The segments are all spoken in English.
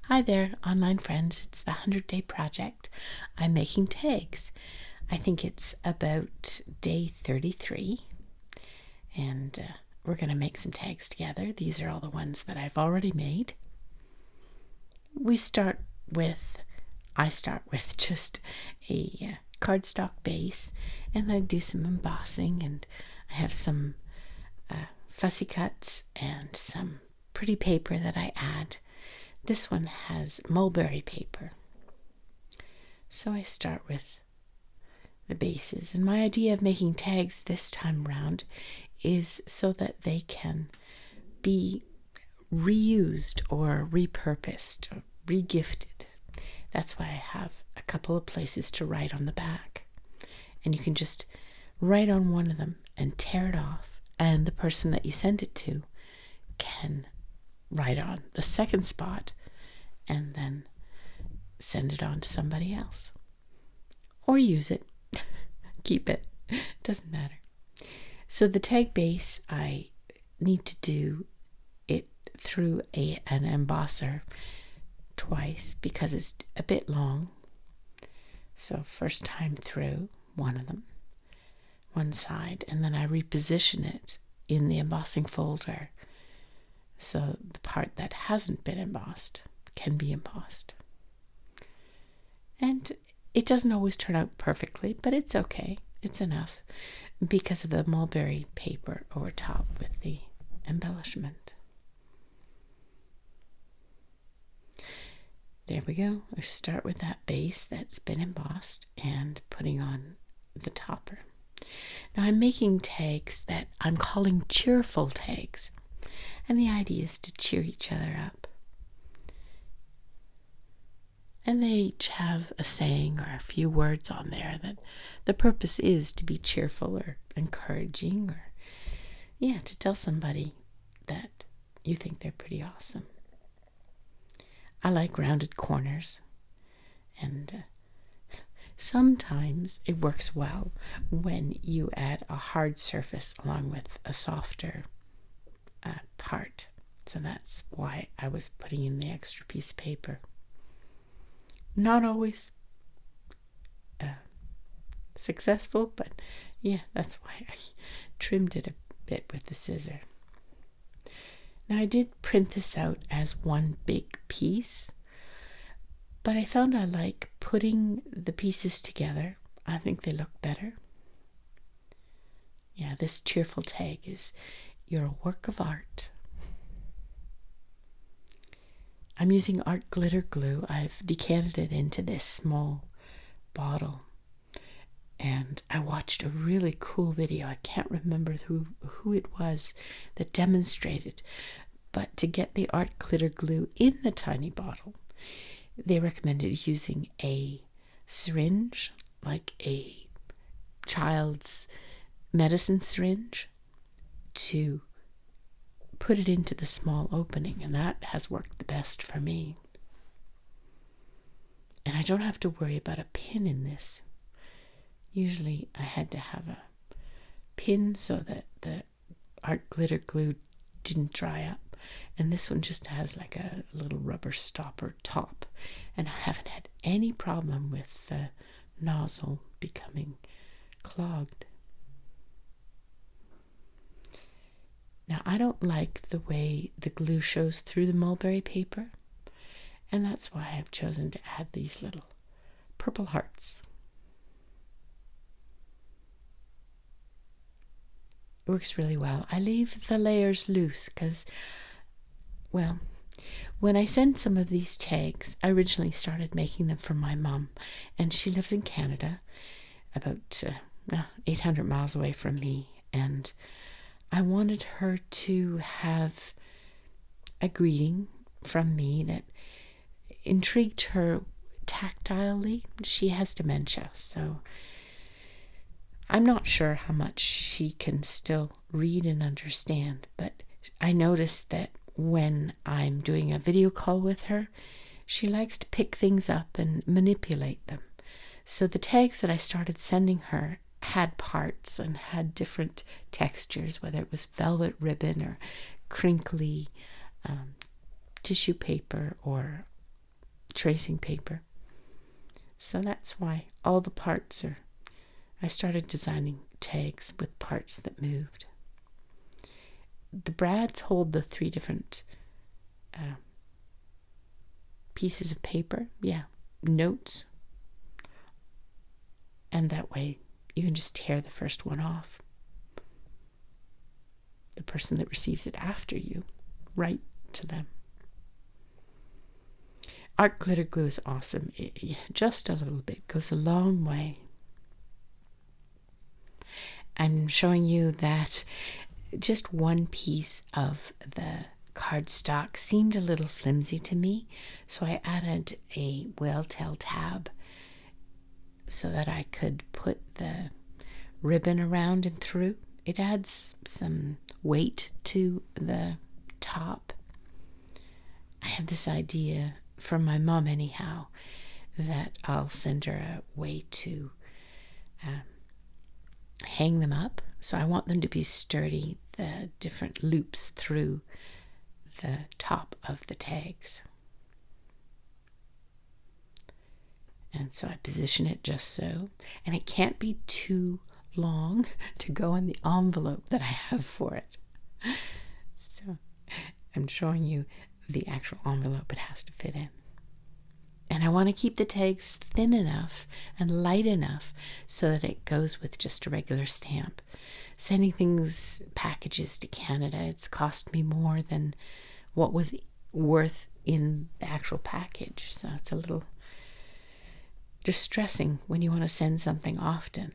Hi there, online friends. It's the 100-Day Project. I'm making tags. I think it's about day 33, and we're going to make some tags together. These are all the ones that I've already made. I start with just a cardstock base, and I do some embossing, and I have some fussy cuts and some pretty paper that I add. This one has mulberry paper. So I start with the bases. And my idea of making tags this time round is so that they can be reused or repurposed or regifted. That's why I have a couple of places to write on the back. And you can just write on one of them and tear it off. And the person that you send it to can write on the second spot and then send it on to somebody else. Or use it. Keep it. Doesn't matter. So the tag base, I need to do it through an embosser twice because it's a bit long. So first time through one of them, one side, and then I reposition it in the embossing folder so the part that hasn't been embossed can be embossed. And it doesn't always turn out perfectly, but it's okay. It's enough because of the mulberry paper over top with the embellishment. There we go. I start with that base that's been embossed and putting on the topper. Now I'm making tags that I'm calling cheerful tags. And the idea is to cheer each other up. And they each have a saying or a few words on there that the purpose is to be cheerful or encouraging or, to tell somebody that you think they're pretty awesome. I like rounded corners, and sometimes it works well when you add a hard surface along with a softer part. So that's why I was putting in the extra piece of paper. Not always successful, but that's why I trimmed it a bit with the scissor. Now I did print this out as one big piece, but I found I like putting the pieces together. I think they look better. This cheerful tag is your work of art. I'm using art glitter glue. I've decanted it into this small bottle. And I watched a really cool video. I can't remember who it was that demonstrated. But to get the art glitter glue in the tiny bottle, they recommended using a syringe, like a child's medicine syringe, to put it into the small opening, and that has worked the best for me. And I don't have to worry about a pin in this. Usually I had to have a pin so that the art glitter glue didn't dry up, and this one just has like a little rubber stopper top, and I haven't had any problem with the nozzle becoming clogged. Now, I don't like the way the glue shows through the mulberry paper, and that's why I've chosen to add these little purple hearts. It works really well. I leave the layers loose because, when I send some of these tags, I originally started making them for my mom, and she lives in Canada, about 800 miles away from me, and I wanted her to have a greeting from me that intrigued her tactilely. She has dementia, so I'm not sure how much she can still read and understand, but I noticed that when I'm doing a video call with her, she likes to pick things up and manipulate them. So the tags that I started sending her had parts and had different textures, whether it was velvet ribbon or crinkly tissue paper or tracing paper. So that's why all the parts are, I started designing tags with parts that moved. The brads hold the 3 different pieces of paper, notes, and that way you can just tear the first one off. The person that receives it after you, write to them. Art glitter glue is awesome. Just a little bit goes a long way. I'm showing you that just one piece of the cardstock seemed a little flimsy to me, so I added a whale-tail tab so that I could put the ribbon around and through. It adds some weight to the top. I have this idea from my mom anyhow that I'll send her a way to hang them up. So I want them to be sturdy, the different loops through the top of the tags. And so I position it just so. And it can't be too long to go in the envelope that I have for it. So I'm showing you the actual envelope it has to fit in. And I want to keep the tags thin enough and light enough so that it goes with just a regular stamp. Sending packages to Canada, it's cost me more than what was worth in the actual package. So it's a little distressing when you want to send something often.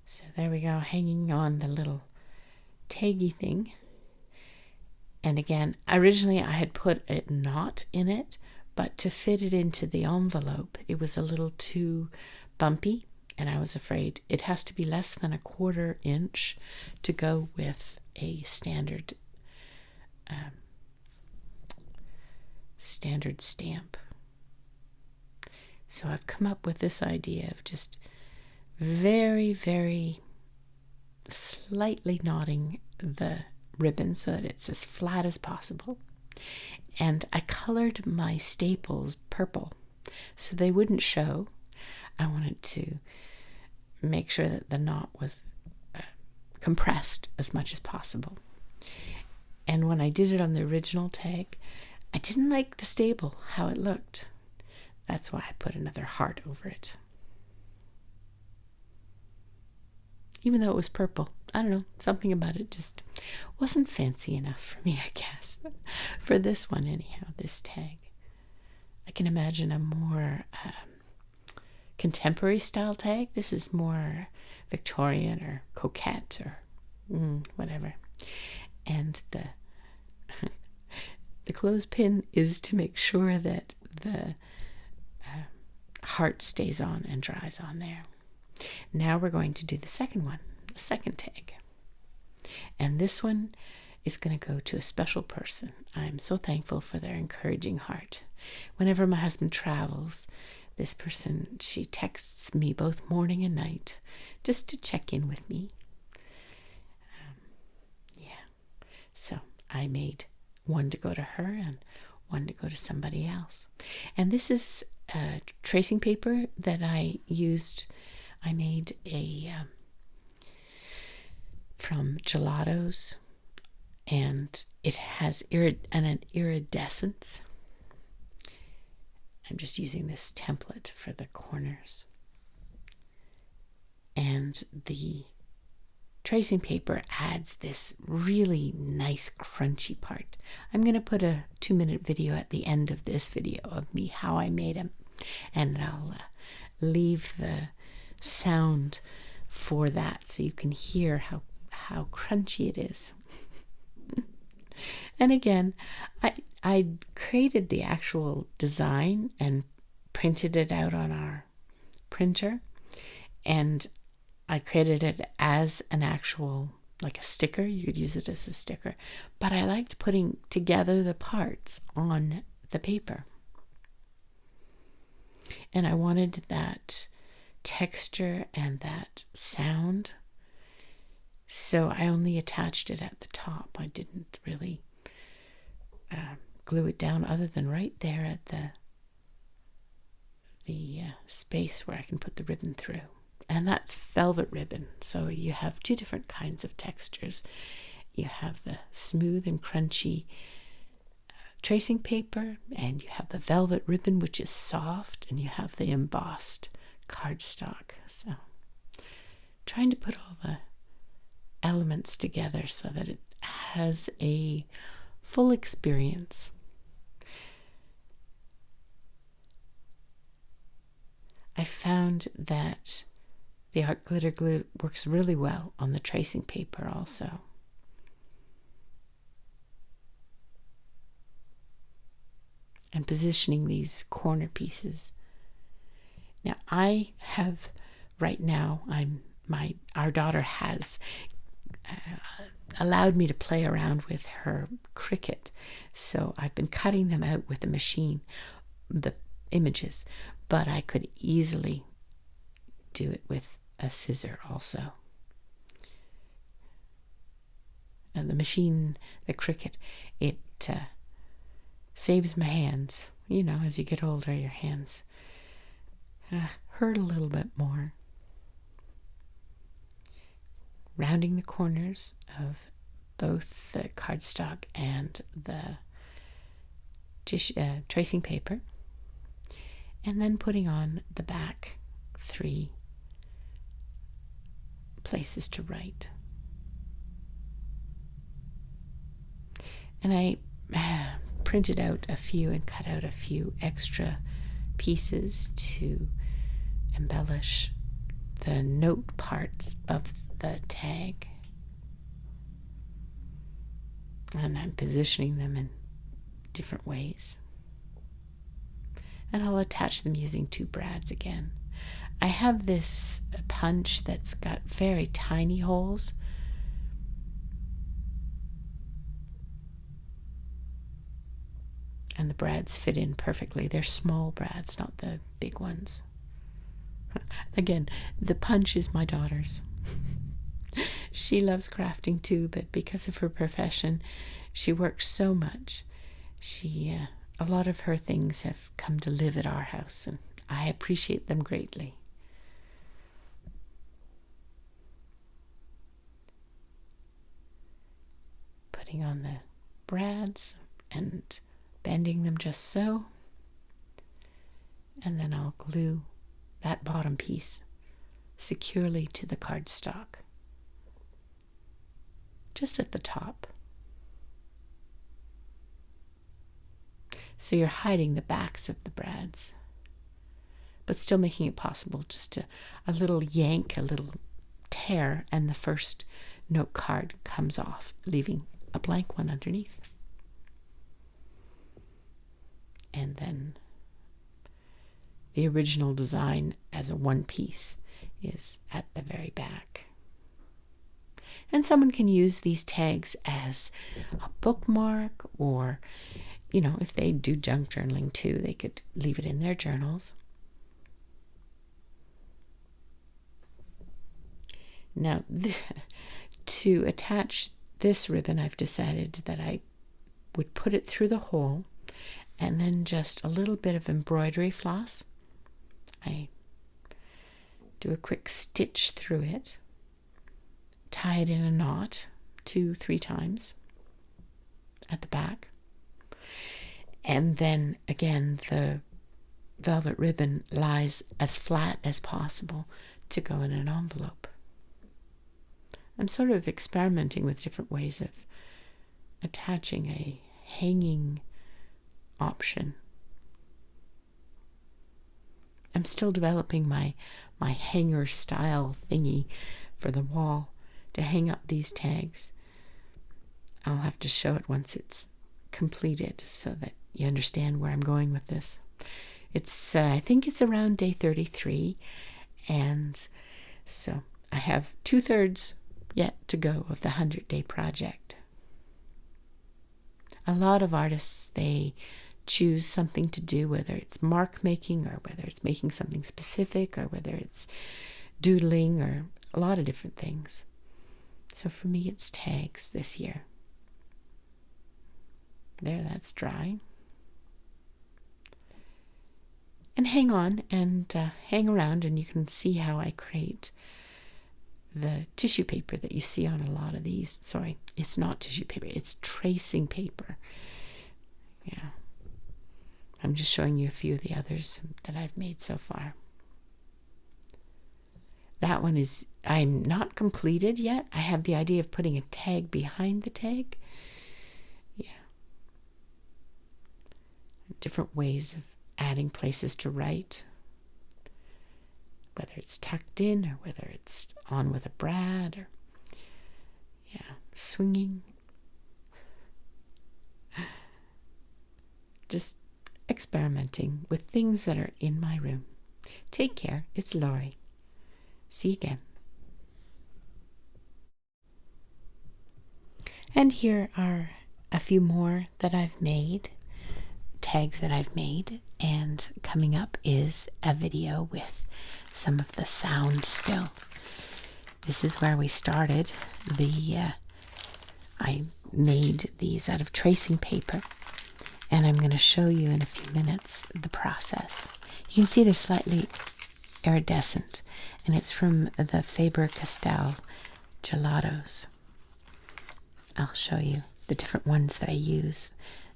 So there we go, hanging on the little taggy thing. And again, originally I had put a knot in it, but to fit it into the envelope, it was a little too bumpy, and I was afraid it has to be less than 1/4 inch to go with a standard stamp. So I've come up with this idea of just very, very slightly knotting the ribbon so that it's as flat as possible. And I colored my staples purple so they wouldn't show. I wanted to make sure that the knot was compressed as much as possible. And when I did it on the original tag, I didn't like the staple, how it looked. That's why I put another heart over it. Even though it was purple. I don't know, something about it just wasn't fancy enough for me, I guess. For this one anyhow, this tag. I can imagine a more contemporary style tag. This is more Victorian or coquette or whatever. And the clothespin is to make sure that the heart stays on and dries on there. Now we're going to do the second one, the second tag. And this one is going to go to a special person. I'm so thankful for their encouraging heart. Whenever my husband travels, this person, she texts me both morning and night just to check in with me. So I made one to go to her and one to go to somebody else. And this is tracing paper that I used. I made from gelatos, and it has an iridescence. I'm just using this template for the corners. And the tracing paper adds this really nice crunchy part. I'm going to put a 2-minute video at the end of this video of me how I made them, and I'll leave the sound for that so you can hear how crunchy it is. And again, I created the actual design and printed it out on our printer, and I created it as an actual, like a sticker. You could use it as a sticker. But I liked putting together the parts on the paper. And I wanted that texture and that sound. So I only attached it at the top. I didn't really glue it down other than right there at the space where I can put the ribbon through. And that's velvet ribbon. So you have two different kinds of textures. You have the smooth and crunchy tracing paper, and you have the velvet ribbon, which is soft, and you have the embossed cardstock. So trying to put all the elements together so that it has a full experience. I found that the art glitter glue works really well on the tracing paper also. And positioning these corner pieces. Now I have, right now, our daughter has allowed me to play around with her Cricut. So I've been cutting them out with a machine, the images, but I could easily do it with a scissor also. And the machine, the Cricut, it saves my hands. You know, as you get older, your hands hurt a little bit more. Rounding the corners of both the cardstock and the tracing paper, and then putting on the back 3 places to write. And I printed out a few and cut out a few extra pieces to embellish the note parts of the tag. And I'm positioning them in different ways. And I'll attach them using 2 brads again. I have this punch that's got very tiny holes. And the brads fit in perfectly. They're small brads, not the big ones. Again, the punch is my daughter's. She loves crafting too, but because of her profession, she works so much. A lot of her things have come to live at our house, and I appreciate them greatly. Putting on the brads and bending them just so, and then I'll glue that bottom piece securely to the cardstock, just at the top. So you're hiding the backs of the brads, but still making it possible just a little yank, a little tear, and the first note card comes off, leaving a blank one underneath. And then the original design as a one piece is at the very back. And someone can use these tags as a bookmark, or, you know, if they do junk journaling too, they could leave it in their journals. Now, to attach this ribbon, I've decided that I would put it through the hole, and then just a little bit of embroidery floss. I do a quick stitch through it, tie it in a knot 2-3 times at the back, and then again the velvet ribbon lies as flat as possible to go in an envelope. I'm sort of experimenting with different ways of attaching a hanging option. I'm still developing my hanger style thingy for the wall to hang up these tags. I'll have to show it once it's completed so that you understand where I'm going with this. It's I think it's around day 33, and so I have 2/3 yet to go of the 100-day project. A lot of artists, they choose something to do, whether it's mark making or whether it's making something specific or whether it's doodling or a lot of different things. So for me, it's tags this year. There, that's dry. And hang on and hang around, and you can see how I create the tissue paper that you see on a lot of these. Sorry, it's not tissue paper, it's tracing paper. Yeah. I'm just showing you a few of the others that I've made so far. That one is, I'm not completed yet. I have the idea of putting a tag behind the tag. Yeah. Different ways of adding places to write. Whether it's tucked in or whether it's on with a brad or, yeah, swinging. Just experimenting with things that are in my room. Take care. It's Laurie. See you again. And here are a few more that I've made, tags that I've made, and coming up is a video with some of the sound still. This is where we started. I made these out of tracing paper, and I'm going to show you in a few minutes the process. You can see they're slightly iridescent, and it's from the Faber-Castell gelatos. I'll show you the different ones that I use.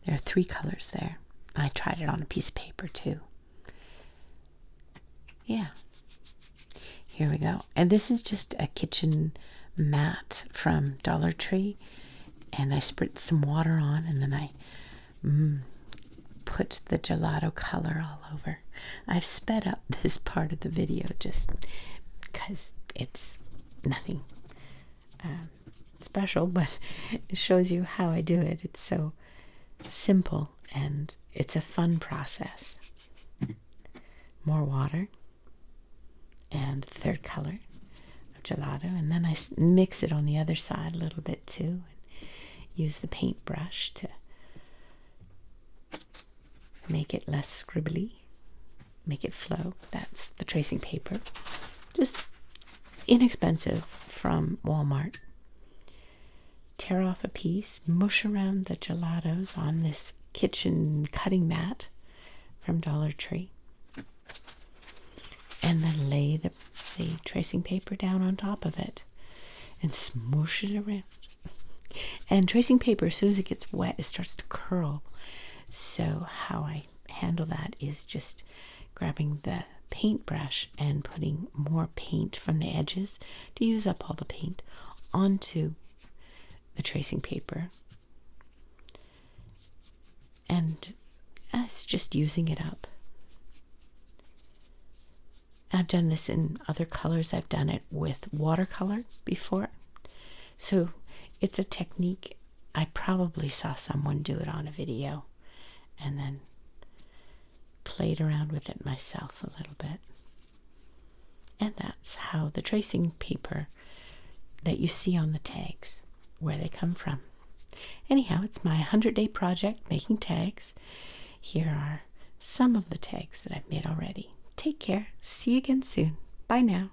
There are 3 colors there. I tried it on a piece of paper too. Yeah. Here we go. And this is just a kitchen mat from Dollar Tree, and I spritz some water on, and then I put the gelato color all over. I've sped up this part of the video just because it's nothing special, but it shows you how I do it. It's so simple and it's a fun process. More water and the 3rd color of gelato, and then I mix it on the other side a little bit too, and use the paintbrush to make it less scribbly, make it flow. That's the tracing paper. Just inexpensive from Walmart. Tear off a piece, mush around the gelatos on this kitchen cutting mat from Dollar Tree, and then lay the tracing paper down on top of it and smoosh it around. And tracing paper, as soon as it gets wet, it starts to curl. So how I handle that is just grabbing the paintbrush and putting more paint from the edges to use up all the paint onto the tracing paper. And it's just using it up. I've done this in other colors. I've done it with watercolor before. So it's a technique. I probably saw someone do it on a video and then played around with it myself a little bit. And that's how the tracing paper that you see on the tags, where they come from. Anyhow, it's my 100-day project making tags. Here are some of the tags that I've made already. Take care. See you again soon. Bye now.